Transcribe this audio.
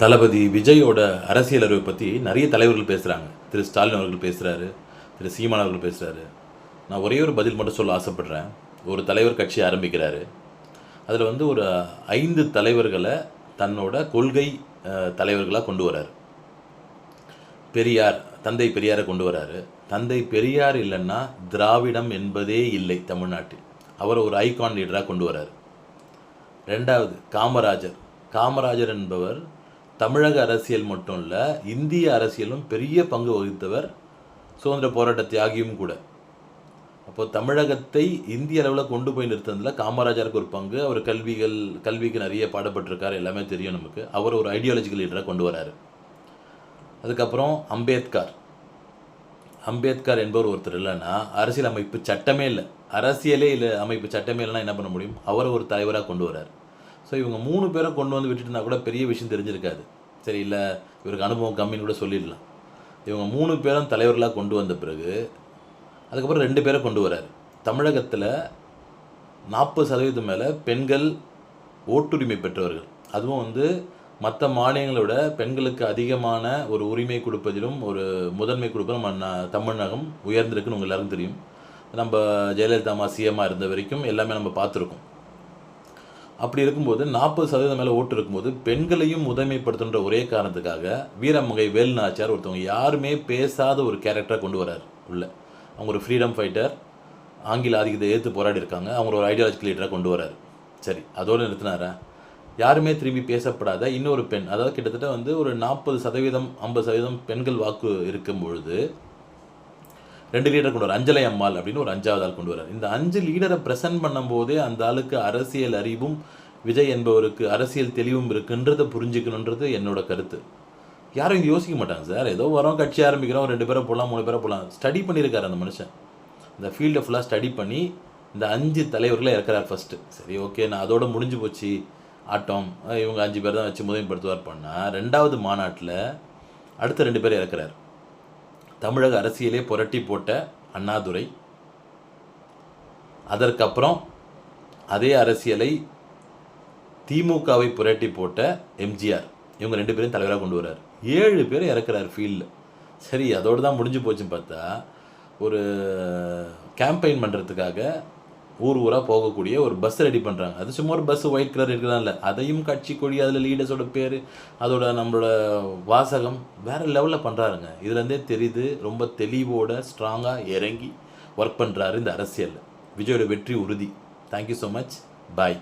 தளபதி விஜயோட அரசியல் அறிவை பற்றி நிறைய தலைவர்கள் பேசுகிறாங்க. திரு ஸ்டாலின் அவர்கள் பேசுகிறாரு, திரு சீமான் அவர்கள் பேசுகிறாரு. நான் ஒரே ஒரு பதில் மட்டும் சொல்ல ஆசைப்பட்றேன். ஒரு தலைவர் கட்சி ஆரம்பிக்கிறாரு, அதில் வந்து ஒரு 5 தலைவர்களை தன்னோட கொள்கை தலைவர்களாக கொண்டு வராரு. பெரியார், தந்தை பெரியாரை கொண்டு வராரு. தந்தை பெரியார் இல்லைன்னா திராவிடம் என்பதே இல்லை தமிழ்நாட்டில். அவரை ஒரு ஐகான் லீடராக கொண்டு வராரு. 2வது காமராஜர். காமராஜர் என்பவர் தமிழக அரசியல் மட்டும் இல்லை, இந்திய அரசியலும் பெரிய பங்கு வகித்தவர், சுதந்திர போராட்ட தியாகியும் கூட. அப்போது தமிழகத்தை இந்திய அளவில் கொண்டு போய் நிறுத்துறதுல காமராஜருக்கு ஒரு பங்கு. அவர் கல்விக்கு நிறைய பாடப்பட்டிருக்கார், எல்லாமே தெரியும் நமக்கு. அவர் ஒரு ஐடியாலஜிக்கல் லீடராக கொண்டு வராரு. அதுக்கப்புறம் அம்பேத்கர் என்பவர் ஒருத்தர் இல்லைன்னா அரசியல் அமைப்பு சட்டமே இல்லை, அரசியலே இல்லை, அமைப்பு சட்டமே இல்லைன்னா என்ன பண்ண முடியும்? அவரை ஒரு தலைவராக கொண்டு வரார். ஸோ இவங்க 3 பேரை கொண்டு வந்து விட்டுட்டுனா கூட பெரிய விஷயம் தெரிஞ்சிருக்காது. சரி, இல்லை இவருக்கு அனுபவம் கம்மின்னு கூட சொல்லிடலாம். இவங்க 3 பேரும் தலைவர்களாக கொண்டு வந்த பிறகு அதுக்கப்புறம் 2 பேரை கொண்டு வரார். தமிழகத்தில் 40% மேலே பெண்கள் ஓட்டுரிமை பெற்றவர்கள். அதுவும் வந்து மற்ற மாநிலங்களை விட பெண்களுக்கு அதிகமான ஒரு உரிமை கொடுப்பதிலும் ஒரு முதன்மை கொடுப்பதிலும் தமிழகம் உயர்ந்திருக்குன்னு உங்கள் எல்லாருக்கும் தெரியும். நம்ம ஜெயலலிதா அம்மா சிஎம்மாக இருந்த வரைக்கும் எல்லாமே நம்ம பார்த்துருக்கோம். அப்படி இருக்கும்போது 40% மேலே ஓட்டு இருக்கும்போது பெண்களையும் முதன்மைப்படுத்துன்ற ஒரே காரணத்துக்காக வீரமங்கை வேலுநாச்சியார் ஒருத்தவங்க யாருமே பேசாத ஒரு கேரக்டராக கொண்டு வரார் உள்ள. அவங்க ஒரு ஃப்ரீடம் ஃபைட்டர், ஆங்கில ஆதிக்கத்தை எதிர்த்து போராடி இருக்காங்க. அவங்க ஒரு ஐடியாலஜிக்கல் லீடராக கொண்டு வரார். சரி, அதோடு நிறுத்தினாரா? யாருமே திரும்பி பேசப்படாத இன்னொரு பெண், அதாவது கிட்டத்தட்ட வந்து ஒரு 40% 50% பெண்கள் வாக்கு இருக்கும் பொழுது 2 லீடர் கொண்டு வரார். அஞ்சலை அம்மாள் அப்படின்னு ஒரு 5வது ஆள் கொண்டு வரார். இந்த 5 லீடரை ப்ரெசென்ட் பண்ணும்போதே அந்த ஆளுக்கு அரசியல் அறிவும் விஜய் என்பவருக்கு அரசியல் தெளிவும் இருக்குன்றதை புரிஞ்சுக்கணுன்றது என்னோட கருத்து. யாரும் இங்கே யோசிக்க மாட்டாங்க சார். ஏதோ வரோம், கட்சி ஆரம்பிக்கிறோம், 2 பேரை போகலாம், 3 பேரை போகலாம். ஸ்டடி பண்ணியிருக்காரு அந்த மனுஷன். இந்த ஃபீல்டை ஃபுல்லாக ஸ்டடி பண்ணி இந்த 5 தலைவர்களை இறக்குறார் ஃபஸ்ட்டு. சரி, ஓகே, நான் அதோட முடிஞ்சு போச்சு ஆட்டம், இவங்க 5 பேர் தான் வச்சு முதன்மைப்படுத்துவார் பண்ணால் 2வது மாநாட்டில் அடுத்த 2 பேர் இறக்குறார். தமிழக அரசியலே புரட்டி போட்ட அண்ணாதுரை, அதற்கப்புறம் அதே அரசியலை திமுகவை புரட்டி போட்ட எம்ஜிஆர். இவங்க 2 பேரையும் தலைவராக கொண்டு வர்றார். 7 பேர் இறக்குறார் ஃபீல்டில். சரி, அதோடு தான் முடிஞ்சு போச்சுன்னு பார்த்தா ஒரு கேம்பெயின் பண்ணுறதுக்காக ஊராக போகக்கூடிய ஒரு பஸ் ரெடி பண்ணுறாங்க. அது சும்மா ஒரு பஸ் ஒயிட் கலர் இருக்குதான் இல்லை, அதையும் கட்சி கொடி, அதில் லீடர்ஸோட பேர், அதோட நம்மளோட வாசகம் வேறு லெவலில் பண்ணுறாருங்க. இதுலேருந்தே தெரியுது ரொம்ப தெளிவோட ஸ்ட்ராங்காக இறங்கி ஒர்க் பண்ணுறாரு இந்த அரசியலில். விஜயோட வெற்றி உறுதி. Thank you so much. பாய்.